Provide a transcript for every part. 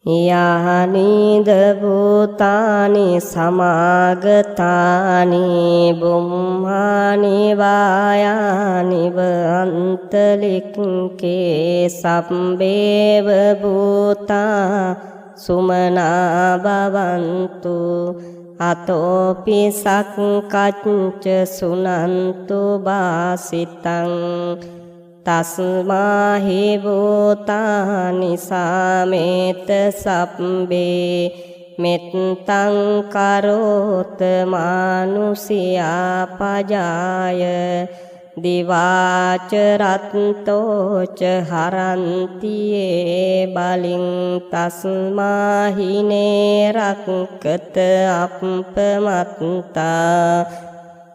यानि भूतानि समागतानि बुम्हानि वायानि वन्तलिके सम्बेव भूता सुमना भवन्तु अतोऽपि सक्कच्च सुनन्तु भासितं तस्माहि भूतानि सामेत सब्बे मेत्तं करोत मानुषिया पजाय दिवाच रत्तोच हरन्ति ये बलिं तस्माहि नेरक्कत अपमत्ता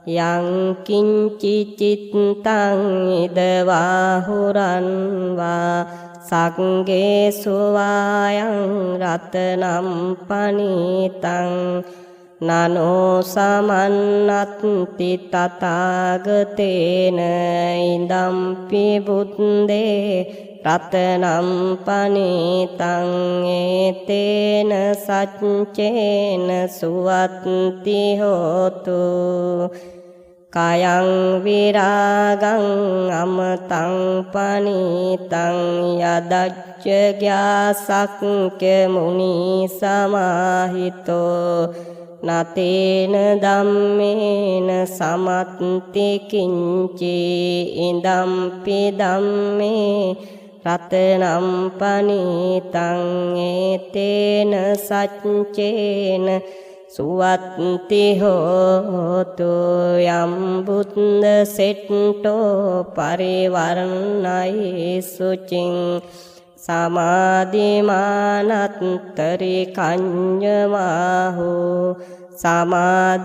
यं किञ्चिच्चित्तं इदवाहुरन् वा संगेषु वायं रत्नं पनीतं ननो समन्नत्ति तथागतेन इदम्पि बुद्धे रत्नं पनीतं एतेन सच्चेन सुवत्ति होतु कायं विरागं अमतं पनीतं यदच्च ज्ञासक्य मुनि समाहितो न तेन धम्मेन समत्ति किञ्चि इदम्पि धम्मे रत्नं पनीतं एतेन सच्चेन सुवत्ति होतु यं बुद्धसेट्टो परिवर्णयि शुचिं समाधिमानत्तरिकञ्जमाहु समाधिनातेन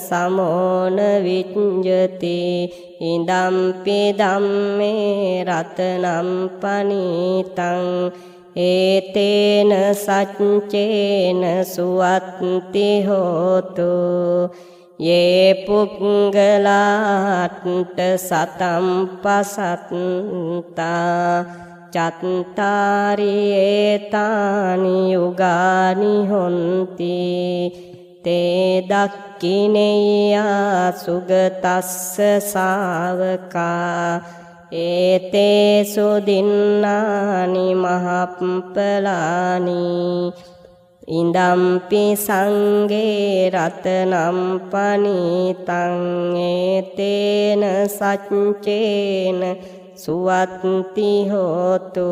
समो न विञ्जति इदम्पि धम्मे रत्नं पनीतं एतेन सच्चेन सुवत्ति होतु ये पुङ्गलाट् सतं पसन्ता चत्तारि एतानि युगानि हन्ति ते दक्खिनेया सुगतस्य सावका एतेषु दिन्नानि महत्फलानि इदम्पि संगे रत्नं पनीतं एतेन सच्चेन सुवत्ति होतु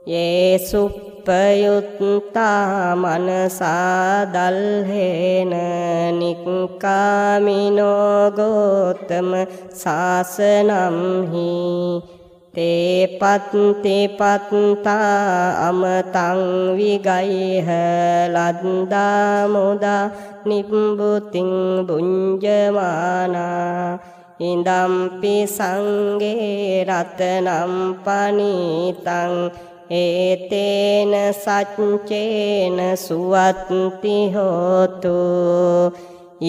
ये सुप्पयुक्ता मनसा दल्हेन निक्कामिनो गौतम शासनं हि ते पत्ति पत्ता अमतं विगैह लद्दा मुदा निम्बुतिं भुञ्जमाना इदम्पि संगे रत्नं पनीतं एतेन सच्चेन सुवत्ति होतु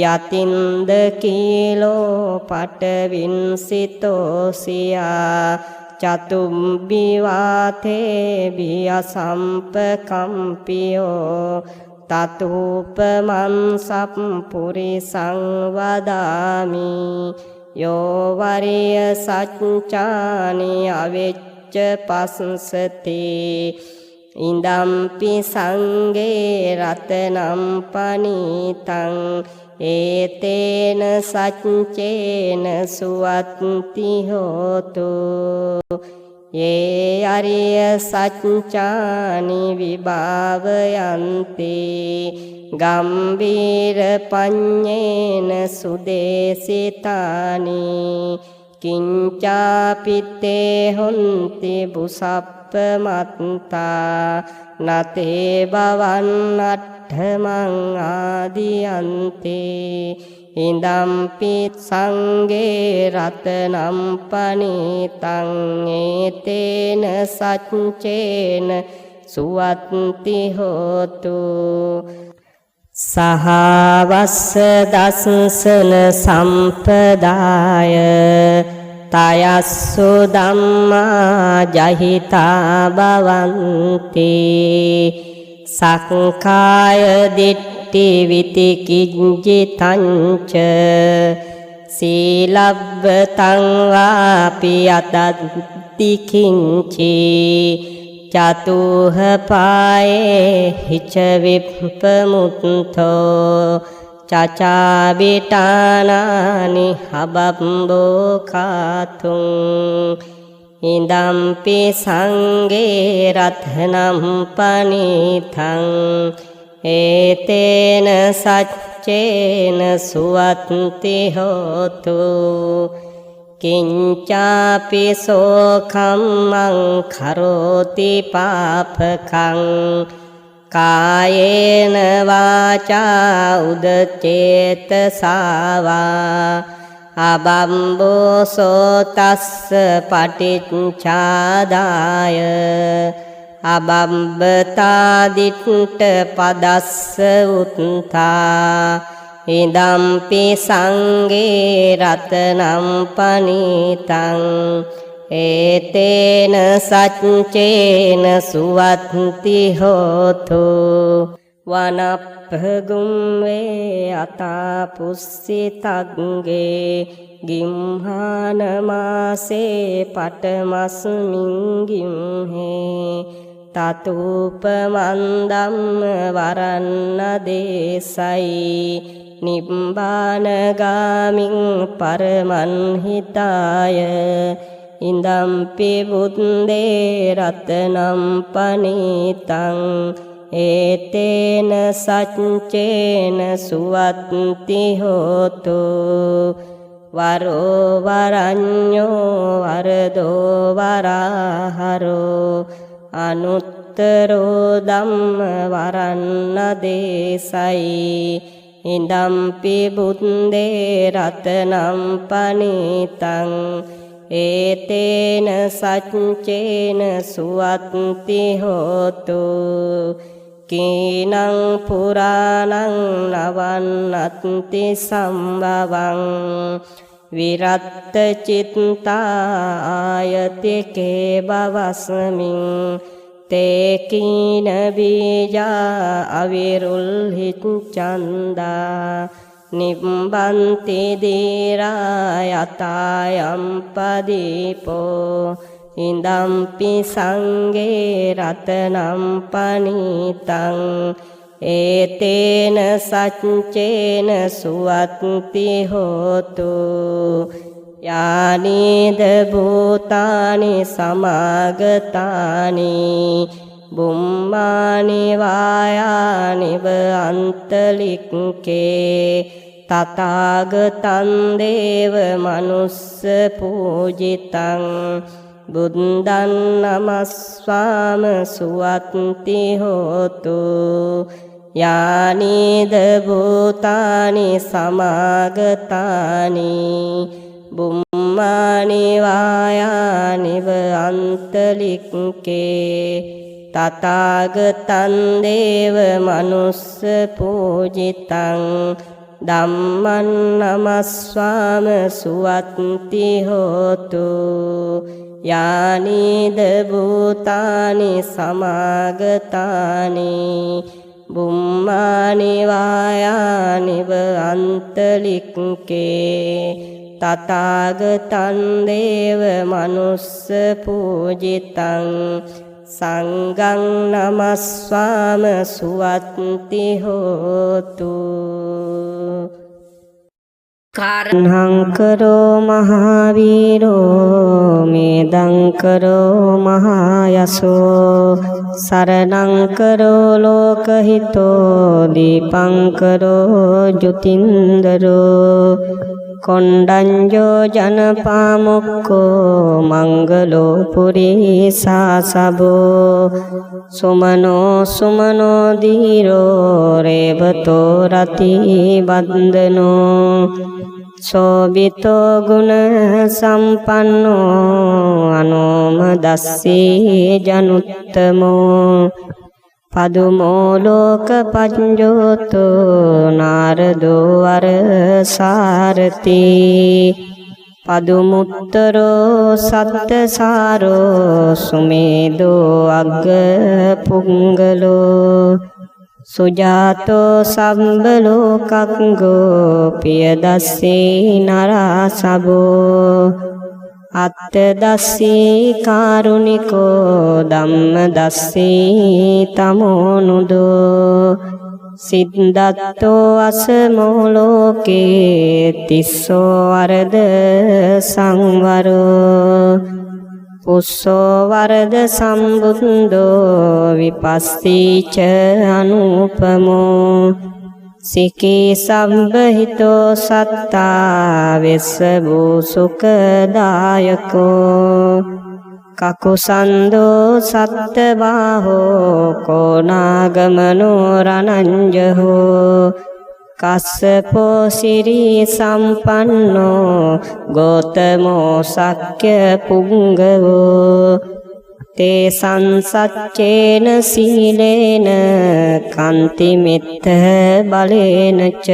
यतिन्दकीलो पटविंसितोऽसिया चतुम्बिवातेभियसम्पकम्पियो ततूपमं सम्पुरिसं वदामि यो वर्यसच्चानि अवेच्च पश्यति इदम्पि संगे रत्नं पनीतं एतेन सच्चेन सुवत्ति होतु ये अर्यसच्चानि विभावयन्ति गम्भीरपञ्चेन सुदेशितानि किञ्चापि ते हन्ति भूषप्पमत्ता न ते भवन्नट्ठमं आदियन्ति इदम्पि संगे रत्नं पनीतं एतेन सच्चेन सुवत्ति होतु सहावस्य दर्शन संपदाय තයස්සු ධම්මා ජහිතා භවන්ති සක්කාය දිට්ඨි විතිකිංජිතංච සීලබ්බතං වාපි අතත්ති කිංචි චතුහ පායේ හිච විප්පමුත්තෝ චචාබිටානානි හබම්බෝ කාතුං ඉදම්පි සංගේ රත්නම් පනිතං ඒතේන සච්චේන සුවත්ති හෝතු කිංචාපි සෝකම්මං කරෝති පාපකං කායේන වාචා උදචේතසාවා අබම්බෝසෝ තස්ස පටිච්චාදාය අබම්බතාදිට්ඨ පදස්ස උත්තා ඉදම්පි සංගේ රතනම් පනිතං ඒතේන සච්චේන සුවත්ති හෝතු වනප්පගුම් වේ අතා පුස්සිතග්ගේ ගිම්හාන මාසේ පටමස්මින් ගිම්හේ තතුපමන්දම්ම වරන්න දේසයි නිබ්බානගාමින් පරමන්හිතාය ඉදම්පි බුද්දේ රතනම් පනිතං ඒතේන සච්චේන සුවත්ති හෝතු වරෝ වරඤ්ඤෝ වරදෝ වරහරෝ අනුත්තරෝ ධම්ම වරන්න දේසයි ඉදම්පි බුද්දේ රතනම් පනිතං ඒතේන සච්චේන සුවත්ති හෝතු කීනං පුරාණං නවන්නත්ති සම්භවං විරත්ත චිත්තායතිකේ බවස්මින් තේ කීන බීජා අවිරුල්හි චන්දා නිබ්බන්ති දීරා යතායම් පදීපෝ ඉදම්පි සංගේ රතනම් පනිතං ඒතේන සච්චේන සුවත්ති හෝතු යානිද භූතානි සමාගතානි බුම්මානි වායානිව අන්තලික්කේ තථාගතං දේව මනුස්ස පූජිතං බුද්ධං නමස්වාම සුවත්ති හෝතු යානිද භූතානි සමාගතානි බුම්මානි වායානිව අන්තලික්කේ තථාගතං දේව මනුස්ස පූජිතං ධම්මං නමස්වාම සුවත්ති හෝතු යානිද භූතානි සමාගතානි බුම්මානි වායානිව අන්තලික්කේ තථාගතං දේව මනුස්ස පූජිතං සංඝං නමස්වාම සුවත්ති හෝතු කරණං කරෝ මහාවීරෝ මේදං කරෝ මහායසෝ සරණං කරෝ ලෝකහිතෝ දීපං කරෝ ජුතින්දරෝ කොණ්ඩඤ්ඤෝ ජනපාමුක්ඛෝ මංගලෝ පුරිසාසබෝ සුමනෝ සුමනෝ දීරෝ රේවතෝ රති බන්දනෝ සෝබිතෝ ගුණ සම්පන්නෝ අනෝමදස්සී ජනුත්තමෝ පදුමෝ ලෝක පඤ්ඤෝතෝ නාරදෝ වර සාරති පදුමුත්තරෝ සත්තසාරෝ සුමේදෝ අග්ග පුංගලෝ සුජාතෝ සම්බලෝකංගෝ පියදස්සී නරාසබෝ අත්තදස්සී කාරුණිකෝ ධම්මදස්සී තමෝනුදෝ සිද්ධත්තෝ අසමෝලෝකේ තිස්සෝ වරද සංවරෝ පුස්සෝ වරද සම්බුද්ධෝ විපස්සීච අනුපමෝ සිකී සම්බහිතෝ සත්තා වෙස්සබෝ සුඛදායකෝ කකුසන්දෝ සත්තබාහෝ කෝනාගමනෝ රණංජහෝ කස්සපෝ සිරී සම්පන්නෝ ගෝතමෝ සක්්‍ය පුංගවෝ තේ සංසච්චේන සීලේන කන්තිමිත්ත බලේනච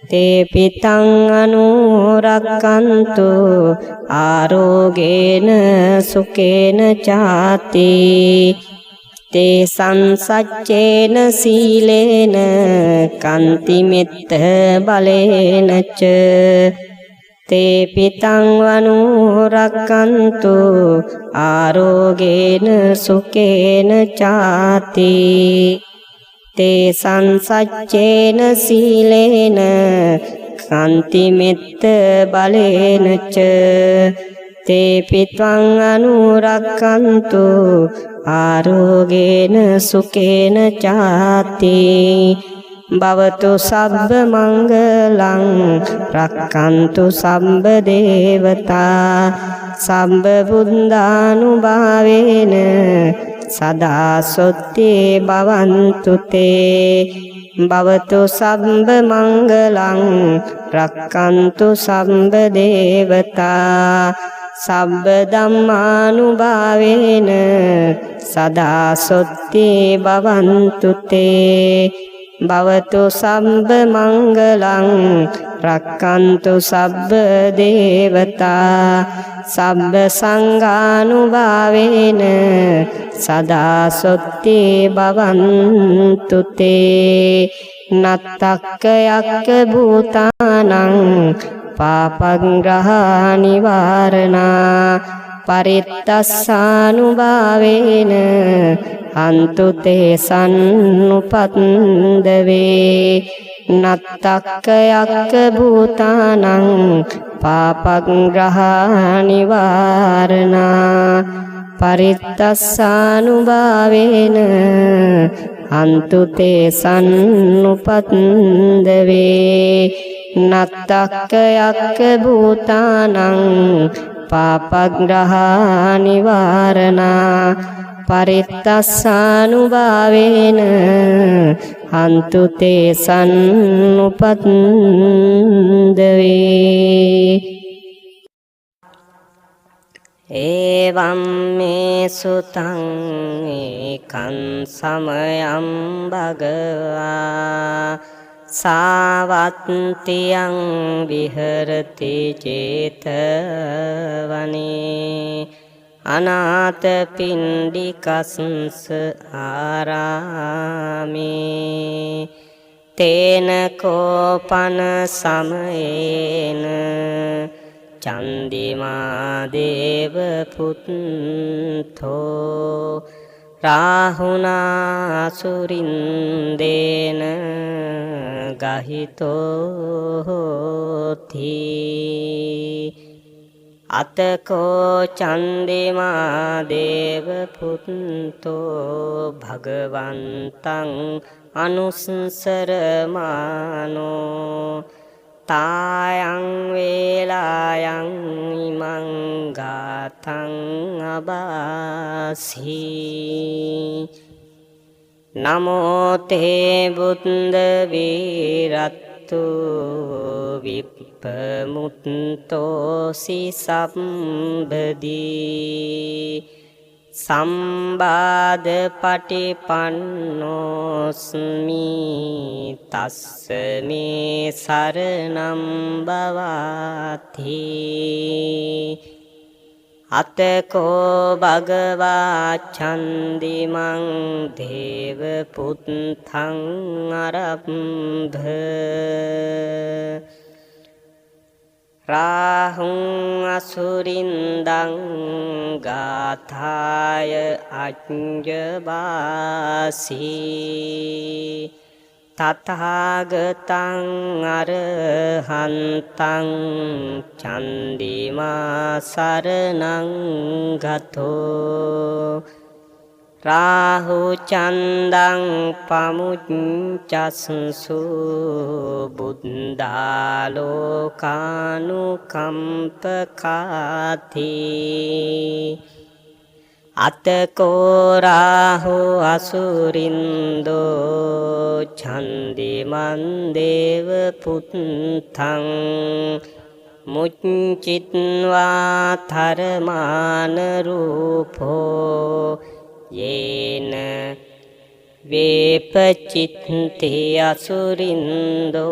තේ පිතං අනුරක්කන්තු ආරෝගේන සුකේන චාති තේ සංසච්චේන සීලේන කන්තිමිත්ත බලේනච තේ පිතං අනුරක්කන්තු ආරෝගේන සුකේන චාති තේ සංසච්චේන සීලේන කන්තිමිත්ත බලේනච තේ පිත්වං අනුරක්කන්තු ආරෝගේන සුකේන චාති භවතු සබ්බ මංගලං රක්칸තු සම්බ දේවතා සම්බ බුද්ධානුභාවේන සදා සොත්තේ භවන්තු තේ භවතු සම්බ මංගලං රක්칸තු සම්බ දේවතා සබ්බ ධම්මානුභාවේන සදා සොත්තේ භවන්තු තේ භවතු සම්බ මංගලං රක්칸තු සබ්බ දේවතා සබ්බ සංඝානුභාවේන සදා සොත්තේ භවන්තු තේ නත්තක්ක යක්ක භූතානං පාපග්‍රහා නිවාරණා පරිත්තස්සානුභාවේන අන්තු තේසන්නුපන්දවේ නත්තක්ක යක්ක භූතානං පාපග්‍රහා නිවාරණා පරිත්තස්සානුභාවේන අන්තු තේසන්නුපන්දවේ නත්තක්ක යක්ක භූතානං පාපග්‍රහා නිවාරණා පරිත්තස්සානුභාවේන අන්තු තේසන්නුපන්දවේ එවං මේ සුතං ඒකං සමයං භගවා සාවත්තියං විහෙරති චේතවනේ අනාථපිණ්ඩිකස්ස ආරාමේ තේන කෝපන සමයේන චන්දිමා දේව පුත්තෝ රාහුනා සුරින්දේන ගහිතෝති අතකෝ චන්දිමා දේව පුත්තෝ භගවන්තං අනුස්සරමානෝ තායං වේලායන් ඉමං ගාතං අබාසී නමෝ තේ බුද්ධ වීරත්තු විප්පමුත්තෝ සි සම්බදී සම්බාධ පටිපන්නෝස්මි තස්ස මේ සරණම් භවාති අතකෝ භගවා චන්දිමං දේව පුත්තං අරබ්භ රාහුං අසුරින්දං ගාථාය අඤ්ඤවාසී තථාගතං අරහන්තං චන්දිමා සරණං ගතෝ රාහු චන්දං පමුච්චස්සු බුද්ධාලෝකානුකම්පකාති අතකෝ රාහු අසුරින්දෝ චන්දිමන් දේව පුත්තං මුච්චිත්වා තරමාන රූපෝ යේන වේපචිත්තේ අසුරින්දෝ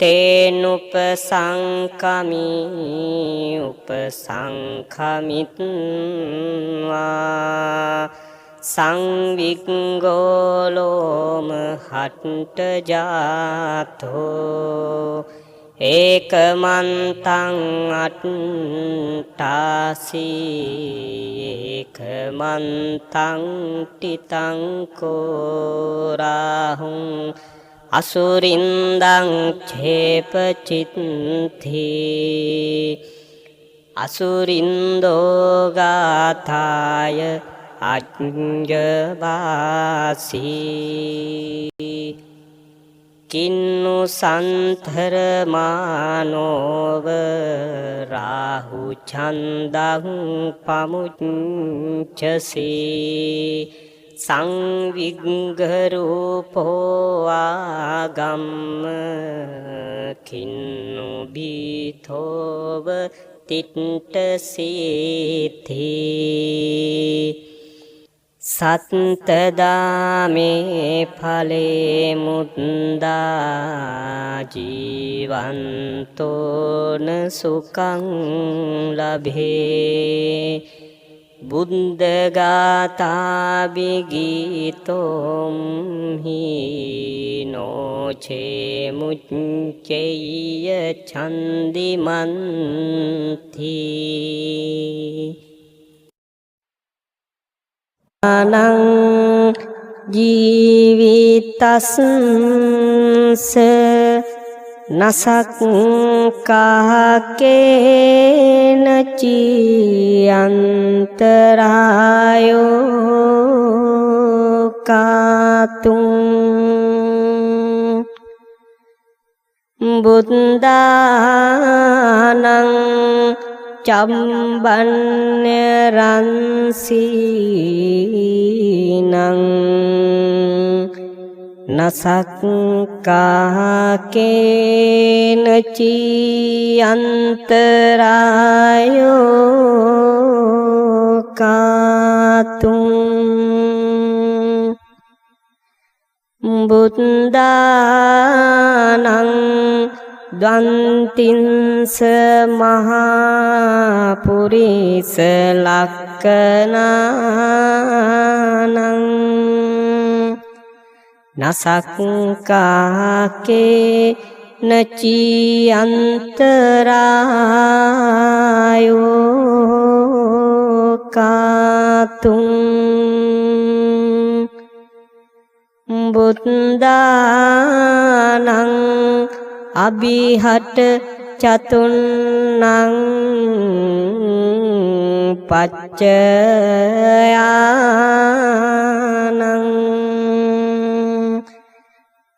තේනුපසංකමි උපසංඛමිත්වා සංවිග්ගෝලෝම හට්ට ජාතෝ ඒකමන්තං අට්ඨාසී ඒකමන්තං ටිතං කෝරාහුං අසුරින්දං ඡේපචිත්ති අසුරින්දෝ ගාථාය අඤ්ඤවාසී කින්නු සන්තරමානෝව රාහු ඡන්දං පමුච්චසී සංවිග්ගරූපෝ ආගම්ම කින්නු බීතෝව තිට්ඨසීති සත්තදාමේ ඵලේ මුද්දා ජීවන්තෝන සුඛං ලභේ බුද්ධ ගාථා විගීතෝම් හීනෝචේ මුච්චේය චන්දිමන්ති අනං ජීවිතස්ස නසක්කාකේන චියන්තරායෝ කාතුං බුද්ධානං චම්බන්‍ය රන්සීනං නසක්කාකේන චියන්තරායෝ කාතුං බුද්ධානං ද්වන්තින්ස මහා පුරිස ලක්ඛනානං නසක්කාකේ නචියන්තරායෝ කාතුං බුද්ධානං අභිහට චතුන්නං පච්චයානං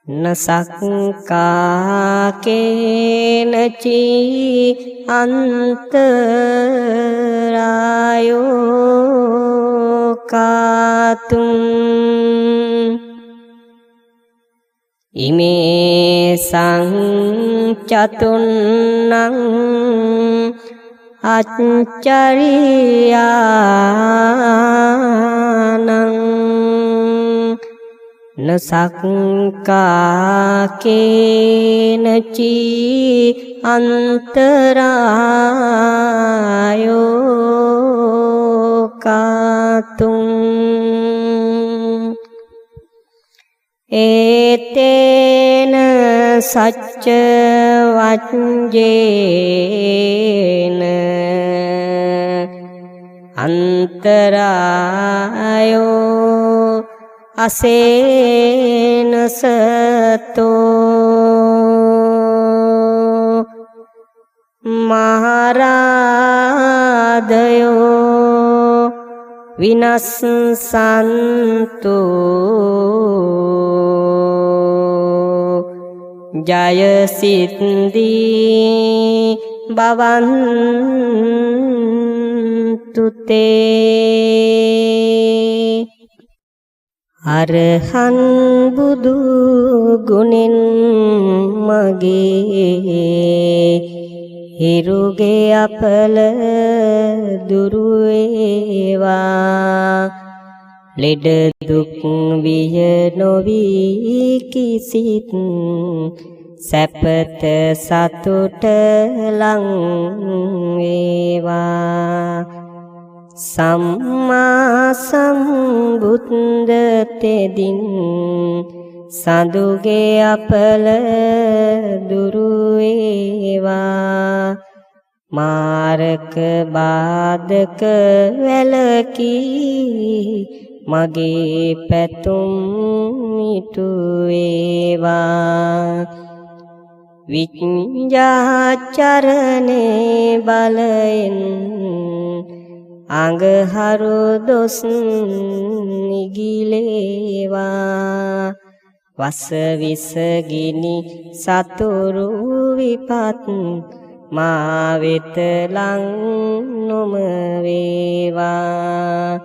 නසක්කාකේනචි අන්තරායෝ කාතුං ඉමේ සංචතුන්නං අච්චරියානං නසක්කාකේනචි අන්තරායෝ කාතුං ඒතේන සච්ච වච්ජේන අන්තරායෝ අසේනසතෝ මහරාදයෝ විනස්සන්තු ජය සිද්දී භවන්තු තේ අරහන් බුදු ගුණෙන් මගේ හිරුගේ අපල දුරු වේවා ලෙඩ දුක් විය නොවී කිසිත් සැපත සතුට ලං වේවා සම්මා සම්බුද්ධ තෙදින් සඳුගේ අපල දුරු වේවා මාරක බාධක වැළකී මගේ පැතුම් ඉටු වේවා විඤ්ඤාචරණේ බලෙන් අඟහරු දොස් නිගිලේවා වස විස ගිනි සතුරු විපත් මා වෙත ලං නොම වේවා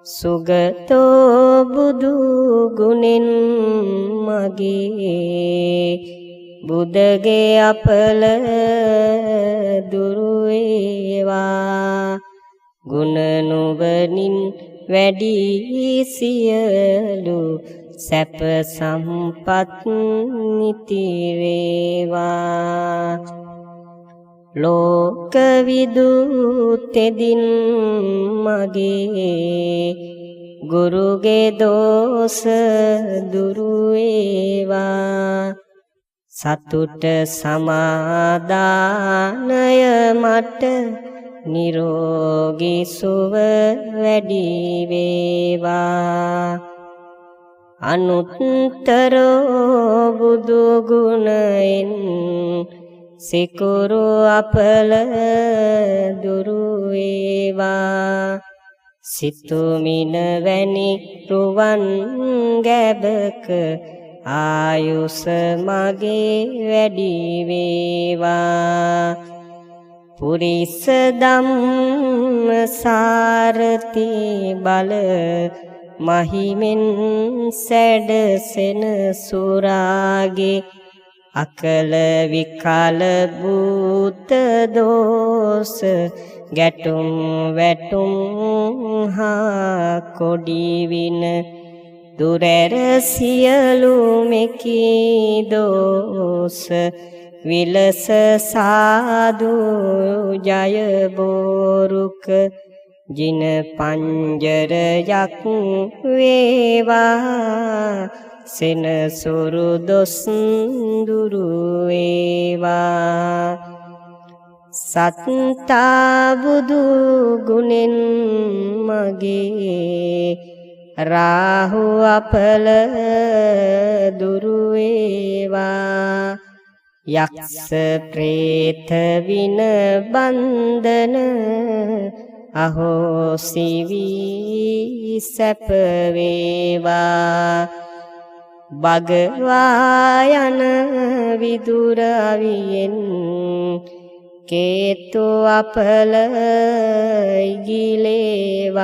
සුගතෝ බුදු ගුණෙන් මගේ බුදගේ අපල දුරු වේවා ගුණ නුවණින් වැඩි සියලු සැප සම්පත් නිති වේවා ලෝක විදුතෙදින් මගේ ගුරුගේ දෝෂ දුරු වේවා සතුට සමාදානය මට නිරෝගී සුව වැඩි වේවා අනුත්තරෝ බුදු ගුණෙන් සිකුරු අපල දුරු වේවා සිතුමින වැනි රුවන් ගැබක ආයුෂ මගේ වැඩි වේවා පුරිස ධම්ම සාරති බල මහිමෙන් සැඩසෙන සුරාගේ අකල විකල භූත දෝෂ ගැටුම් වැටුම් හා කොඩි වින දුරැර සියලු මෙකී දෝෂ විලස සාදු ජය බෝරුක ජින පංජරයක් වේවා සෙනසුරු දොස් දුරු වේවා සත්තා බුදු ගුණෙන් මගේ රාහු අපල දුරු වේවා යක්ෂ ප්‍රේත වින බන්ධන අහෝසි වී සැප වේවා භගවා යන විදුර අවියෙන් කේතු අපල ඉගිලේවා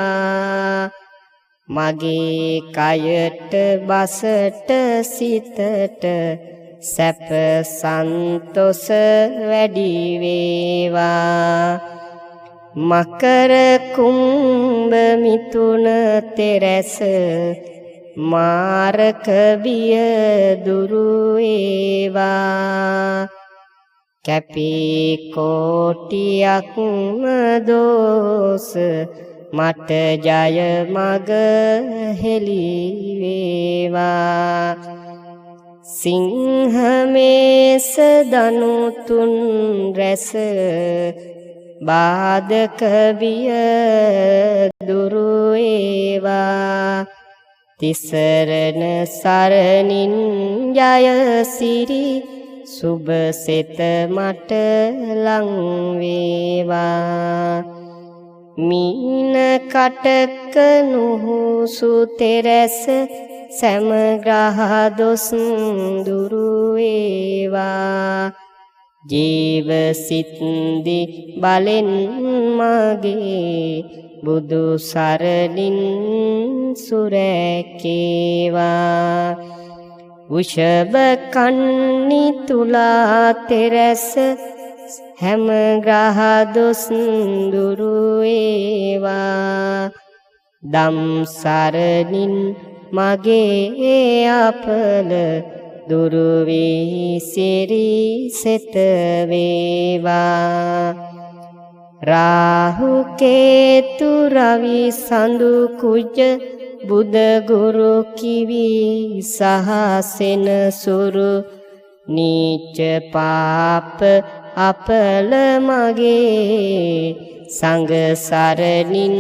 මගේ කයට බසට සිතට සැප සන්තොස වැඩි වේවා මකර කුම්භ මිථුන තෙරැස මාරක බිය දුරු වේවා කැපී කෝටියක්ම දෝස මට ජය මග හෙළි වේවා සිංහ මේස දනු තුන් රැස බාධක බිය දුරු වේවා තිසරණ සරණින් ජය සිරි සුබ සෙත මට ලං වේවා මීන කටක නුහුසු තෙරැස සෑම ග්‍රහ දොස් දුරු වේවා ජීව සිත්දි බලෙන් මගේ බුදු සරණින් සුරැකේවා වෘෂභ කන්නි තුලා තෙරැස හැම ග්‍රහ දොස් දුරු වේවා දම් සරණින් මගේ අපල දුරු වී සිරි සෙත වේවා රාහු කේතු රවි සඳු කුජ බුද ගුරු කිවි සහ සෙනසුරු නීච පාප අපල මගේ සංඝ සරණින්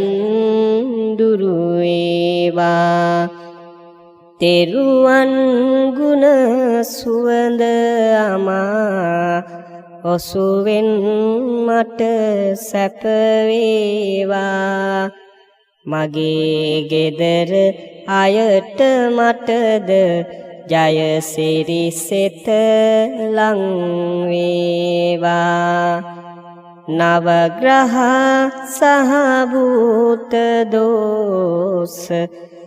දුරු වේවා තෙරුවන් ගුණ සුවඳ අමා ඔසුවෙන් මට සැප වේවා මගේ ගෙදර අයට මටද ජය සිරි සෙත ලං වේවා නවග්‍රහ සහ භූත දෝස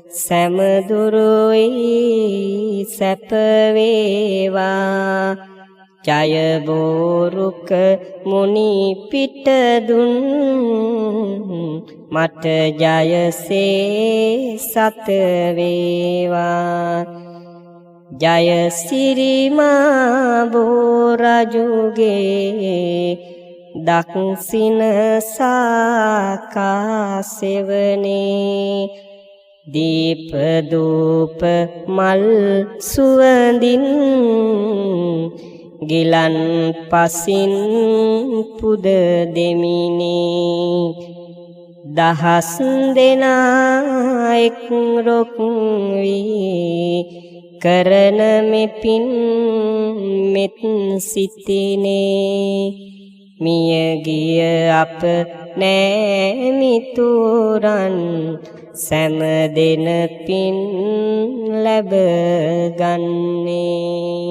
සෑම දුරුයි සැප වේවා ජය බෝරුක මුනි පිට දුන් මට ජයසේ සත වේවා ජය සිරිමා බෝරජුගේ දක්සින සාකා සෙවනේ දීප දූප මල් සුවඳින් ගිලන් පසින් පුද දෙමිනේ දහස් දෙනා එක් රොක් වී කරන මෙපින් මෙත් සිතිනේ මිය ගිය අප නෑමිතුරන් සෑම දෙන පින් ලැබ ගන්නේ